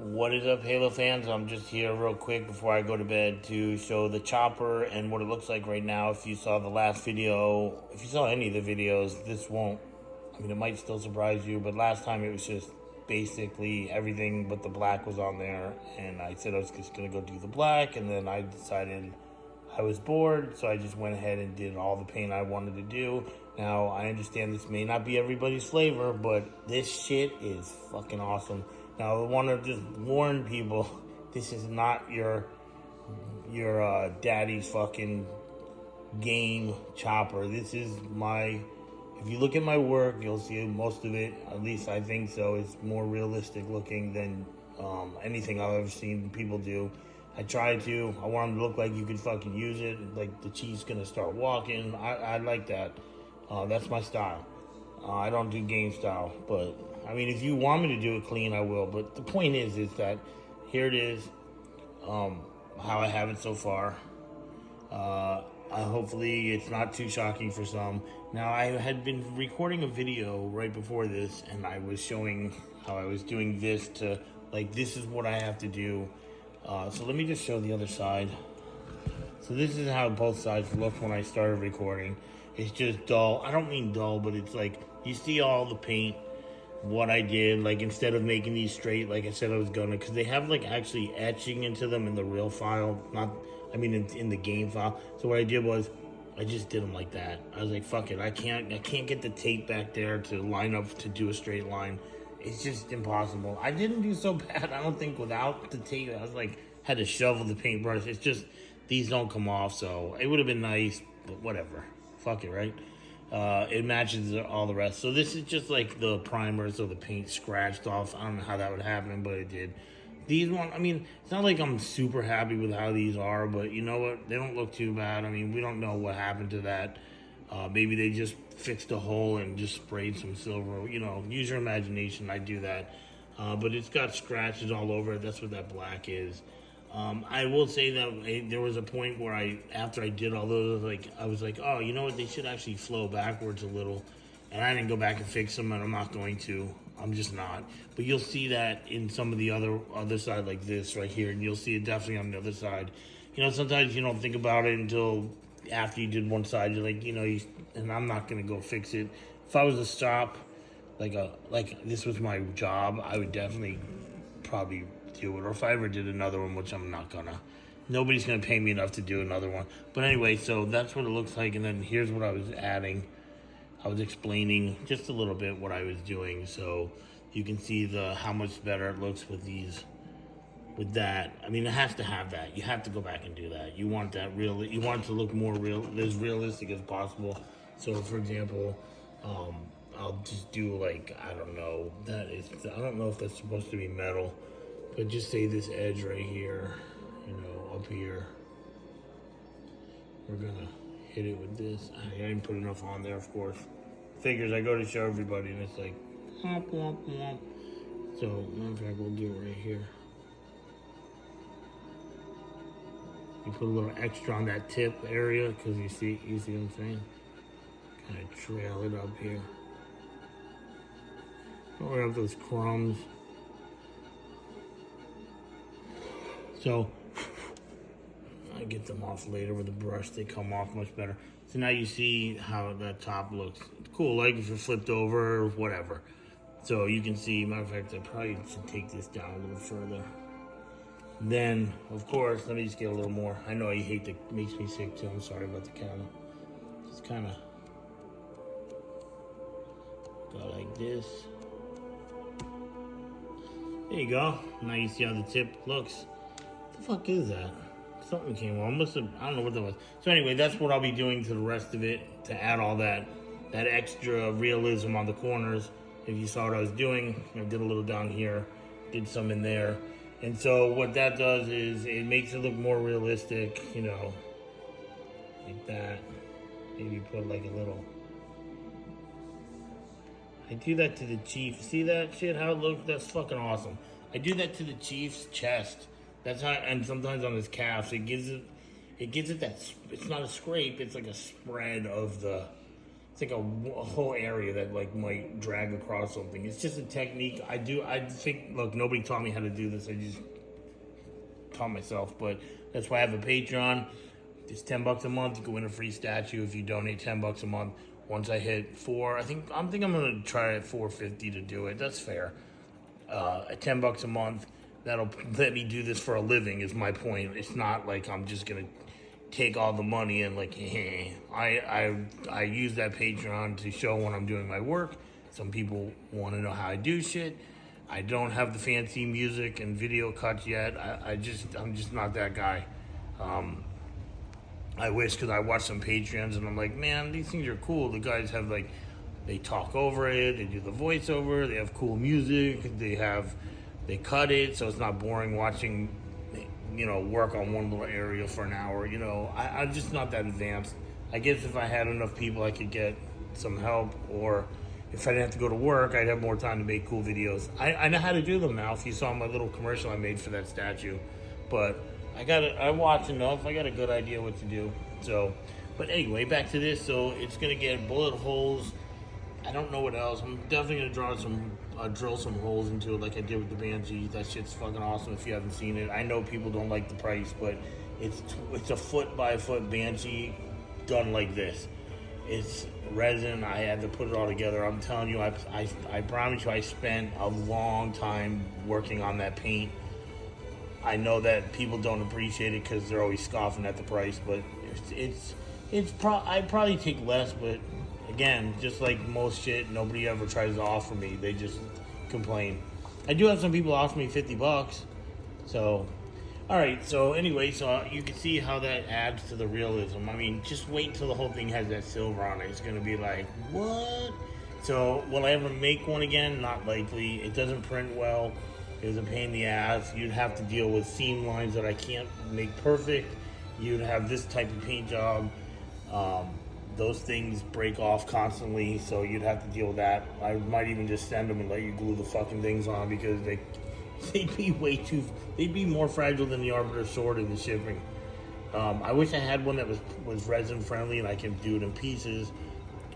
What is up, Halo fans? I'm just here real quick before I go to bed to show the chopper and what it looks like right now. If you saw the last video, if you saw any of the videos, this won't, it might still surprise you, but last time it was just basically everything but the black was on there, and I said I was just going to go do the black, and then I decided I was bored, so I just went ahead and did all the paint I wanted to do. Now, I understand this may not be everybody's flavor, but this shit is fucking awesome. Now, I want to just warn people, this is not your daddy's fucking game chopper. This is my, if you look at my work, you'll see most of it, at least I think so, is more realistic looking than anything I've ever seen people do. I want them to look like you could fucking use it, like the Chief's gonna start walking. I like that. That's my style. I don't do game style, but if you want me to do it clean, I will. But the point is that here it is, how I have it so far. Hopefully it's not too shocking for some. Now, I had been recording a video right before this, and I was showing how I was doing this to, this is what I have to do. So let me just show the other side. So this is how both sides look when I started recording. It's just dull. I don't mean dull, but it's like, you see all the paint, what I did, instead of making these straight, like I said I was gonna, because they have actually etching into them in the real file, in the game file. So what I did was, I just did them like that. I was like, fuck it, I can't get the tape back there to line up to do a straight line. It's just impossible. I didn't do so bad, I don't think, without the tape. I was had to shovel the paintbrush. It's just, these don't come off, so it would have been nice, but whatever. Fuck it, right? It matches all the rest. So this is just the primer, so the paint scratched off. I don't know how that would happen, but it did. These it's not like I'm super happy with how these are, but you know what? They don't look too bad. We don't know what happened to that. Maybe they just fixed a hole and just sprayed some silver. Use your imagination. I do that. But it's got scratches all over it. That's what that black is. I will say that there was a point where after I did all those, I was like, oh, you know what? They should actually flow backwards a little. And I didn't go back and fix them, and I'm not going to. I'm just not. But you'll see that in some of the other side, like this right here, and you'll see it definitely on the other side. Sometimes you don't think about it until after you did one side. You're like, and I'm not going to go fix it. If I was a shop, like this was my job, I would definitely probably do it. Or if I ever did another one, which I'm not gonna. Nobody's gonna pay me enough to do another one. But anyway, so that's what it looks like. And then here's what I was adding. I was explaining just a little bit what I was doing, so you can see how much better it looks with these. With that, it has to have that. You have to go back and do that. You want that real. You want it to look more real, as realistic as possible. So, for example, I'll just do I don't know. I don't know if that's supposed to be metal, but just say this edge right here, up here. We're gonna hit it with this. I didn't put enough on there, of course. Figures, I go to show everybody, and it's like, womp, womp, womp. So, matter of fact, we'll do it right here. You put a little extra on that tip area, because you see what I'm saying? Kind of trail it up here. Don't worry about those crumbs. So, I get them off later with a brush. They come off much better. So now you see how that top looks. It's cool, if it flipped over or whatever. So you can see, matter of fact, I probably should take this down a little further. Then, of course, let me just get a little more. I know you hate that, makes me sick too. I'm sorry about the camera. Just kind of go like this. There you go. Now you see how the tip looks. What the fuck is that? Something came on. I don't know what that was. So anyway, that's what I'll be doing to the rest of it, to add all that extra realism on the corners. If you saw what I was doing, I did a little down here, did some in there. And so what that does is it makes it look more realistic, like that. Maybe put a little. I do that to the Chief. See that shit, how it looks? That's fucking awesome. I do that to the Chief's chest. That's how, and sometimes on his calves, it gives it that, it's not a scrape, it's like a spread of the it's like a whole area that like might drag across something. It's just a technique. I think, look, nobody taught me how to do this. I just taught myself, but that's why I have a Patreon. It's $10 a month. You can win a free statue if you donate $10 a month. Once I hit 4, I think I'm gonna try at 450 to do it. That's fair. At $10 a month, that'll let me do this for a living. Is my point. It's not like I'm just gonna take all the money and like, I use that Patreon to show when I'm doing my work. Some people want to know how I do shit. I don't have the fancy music and video cuts yet. I'm just not that guy. I wish, because I watch some Patreons and I'm like, man, these things are cool. The guys have like, they talk over it, they do the voiceover, they have cool music, they cut it so it's not boring watching, work on one little area for an hour. I'm just not that advanced. I guess if I had enough people, I could get some help, or if I didn't have to go to work, I'd have more time to make cool videos. I know how to do them now. If you saw my little commercial I made for that statue, but I watch enough. I got a good idea what to do. So, but anyway, back to this. So it's gonna get bullet holes. I don't know what else. I'm definitely gonna drill some holes into it like I did with the Banshee. That shit's fucking awesome if you haven't seen it. I know people don't like the price, but it's a foot by foot Banshee done like this. It's resin. I had to put it all together. I'm telling you, I promise you, I spent a long time working on that paint. I know that people don't appreciate it because they're always scoffing at the price, but I'd probably take less, but again, just like most shit, nobody ever tries to offer me. They just complain. I do have some people offer me $50. So, alright, so anyway, so you can see how that adds to the realism. I mean, just wait until the whole thing has that silver on it. It's going to be like, what? So, will I ever make one again? Not likely. It doesn't print well. It was a pain in the ass. You'd have to deal with seam lines that I can't make perfect. You'd have this type of paint job. Those things break off constantly, so you'd have to deal with that. I might even just send them and let you glue the fucking things on, because they'd be more fragile than the Arbiter sword in the shipping. I wish I had one that was resin friendly and I can do it in pieces,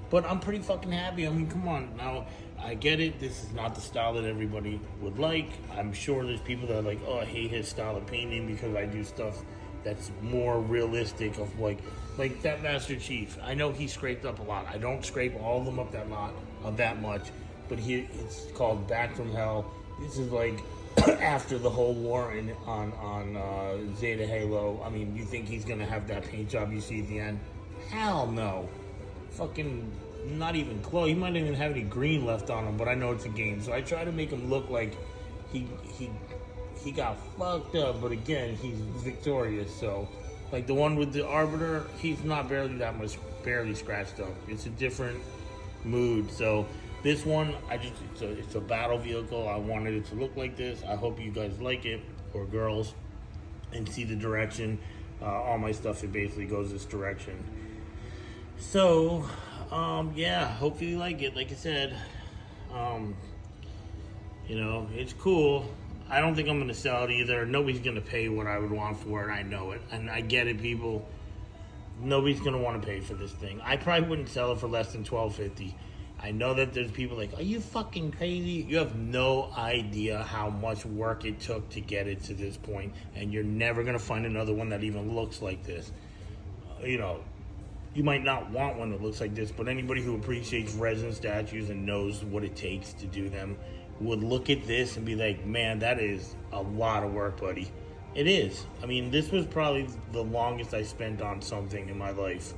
but I'm pretty fucking happy. I mean, come on. Now, I get it. This is not the style that everybody would like. I'm sure there's people that are like, oh, I hate his style of painting because I do stuff that's more realistic, of like that Master Chief. I know he scraped up a lot. I don't scrape all of them up that much, but it's called Back from Hell. This is like after the whole war on Zeta Halo. I mean, you think he's gonna have that paint job you see at the end? Hell no. Fucking not even close. He might not even have any green left on him, but I know it's a game, so I try to make him look like he got fucked up, but again, he's victorious. So, like the one with the Arbiter, he's not barely scratched up. It's a different mood. So this one, it's a battle vehicle. I wanted it to look like this. I hope you guys like it, or girls, and see the direction. All my stuff, it basically goes this direction. So, yeah, hopefully you like it. Like I said, it's cool. I don't think I'm going to sell it either. Nobody's going to pay what I would want for it. I know it. And I get it, people. Nobody's going to want to pay for this thing. I probably wouldn't sell it for less than $12.50. I know that there's people like, are you fucking crazy? You have no idea how much work it took to get it to this point. And you're never going to find another one that even looks like this. You might not want one that looks like this, but anybody who appreciates resin statues and knows what it takes to do them would look at this and be like, man, that is a lot of work, buddy. It is. I mean, this was probably the longest I spent on something in my life.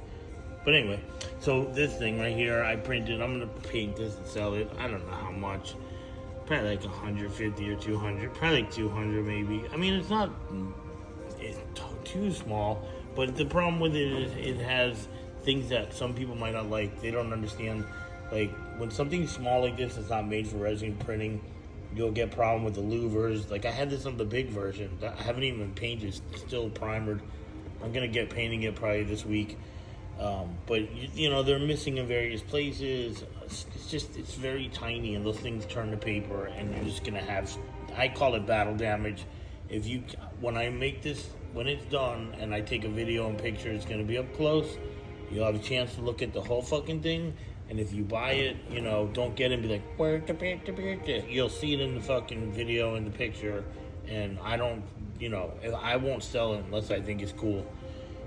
But anyway, so this thing right here, I printed. I'm going to paint this and sell it. I don't know how much. Probably like 150 or 200. Probably like 200 maybe. I mean, it's too small. But the problem with it is it has things that some people might not like. They don't understand. Like, when something's small like this, it's not made for resin printing, you'll get problem with the louvers. Like, I had this on the big version. I haven't even painted. It's still primered. I'm going to get painting it probably this week. But, they're missing in various places. It's very tiny, and those things turn to paper, and you're just going to have, I call it battle damage. When I make this, when it's done, and I take a video and picture, it's going to be up close. You'll have a chance to look at the whole fucking thing. And if you buy it, you know, don't get it and be like, where's the picture? You'll see it in the fucking video, in the picture. And I don't, you know, I won't sell it unless I think it's cool.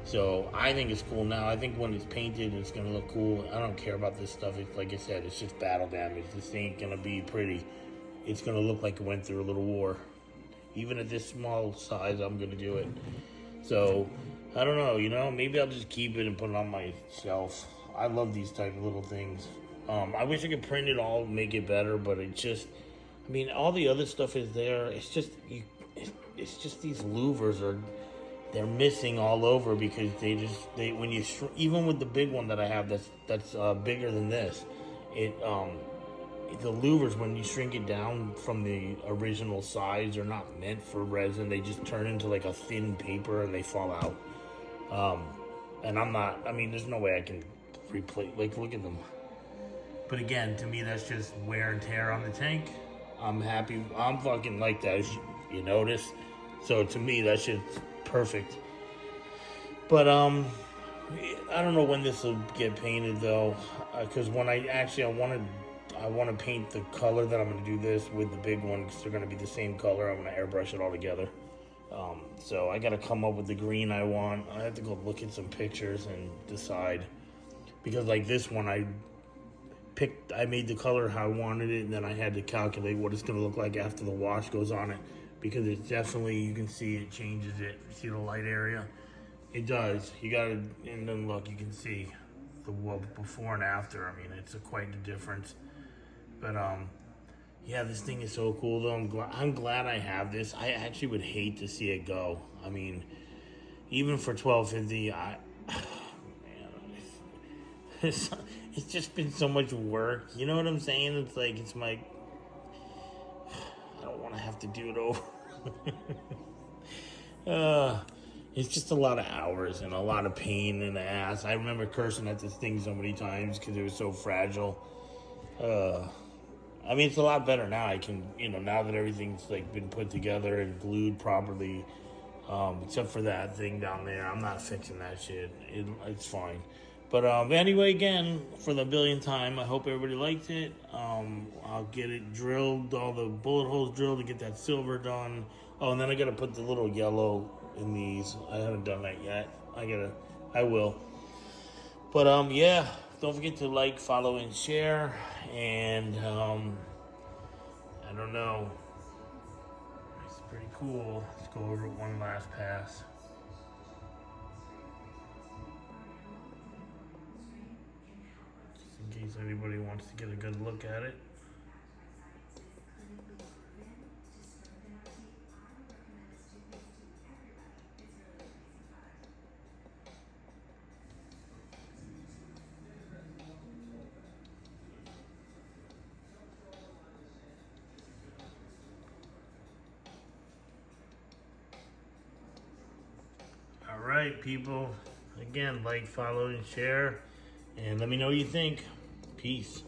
So I think it's cool now. I think when it's painted, it's going to look cool. I don't care about this stuff. It's, like I said, it's just battle damage. This ain't going to be pretty. It's going to look like it went through a little war. Even at this small size, I'm going to do it. So, I don't know, you know, maybe I'll just keep it and put it on my shelf. I love these type of little things. I wish I could print it all, make it better, but it just, I mean, all the other stuff is there. It's just, it's just these louvers they're missing all over because when you, even with the big one that I have that's bigger than this, the louvers, when you shrink it down from the original size, are not meant for resin. They just turn into like a thin paper and they fall out. And I mean, there's no way I can replace, like, look at them. But again, to me, that's just wear and tear on the tank. I'm happy. I'm fucking like that, you notice. So to me, that shit's perfect. But, I don't know when this will get painted though. Because when I want to paint the color that I'm going to do this with the big one, because they're going to be the same color. I'm going to airbrush it all together. So I got to come up with the green I want. I have to go look at some pictures and decide. Because like this one, I made the color how I wanted it, and then I had to calculate what it's going to look like after the wash goes on it. Because it's definitely, you can see it changes it. See the light area? It does. You got to, and then look, you can see the before and after. I mean, it's quite a difference. But, yeah, this thing is so cool, though. I'm glad I have this. I actually would hate to see it go. I mean, even for $12.50, man, it's just been so much work. You know what I'm saying? It's like, I don't want to have to do it over. It's just a lot of hours and a lot of pain in the ass. I remember cursing at this thing so many times because it was so fragile. I mean, it's a lot better now. I can, you know, now that everything's like been put together and glued properly, except for that thing down there. I'm not fixing that shit. It's fine. But anyway, again, for the billionth time, I hope everybody liked it. I'll get it drilled, all the bullet holes drilled to get that silver done. Oh, and then I got to put the little yellow in these. I haven't done that yet. I will. But yeah, don't forget to like, follow, and share. And I don't know. It's pretty cool. Let's go over it one last pass. Just in case anybody wants to get a good look at it. Alright, people. Again, like, follow, and share. And let me know what you think. Peace.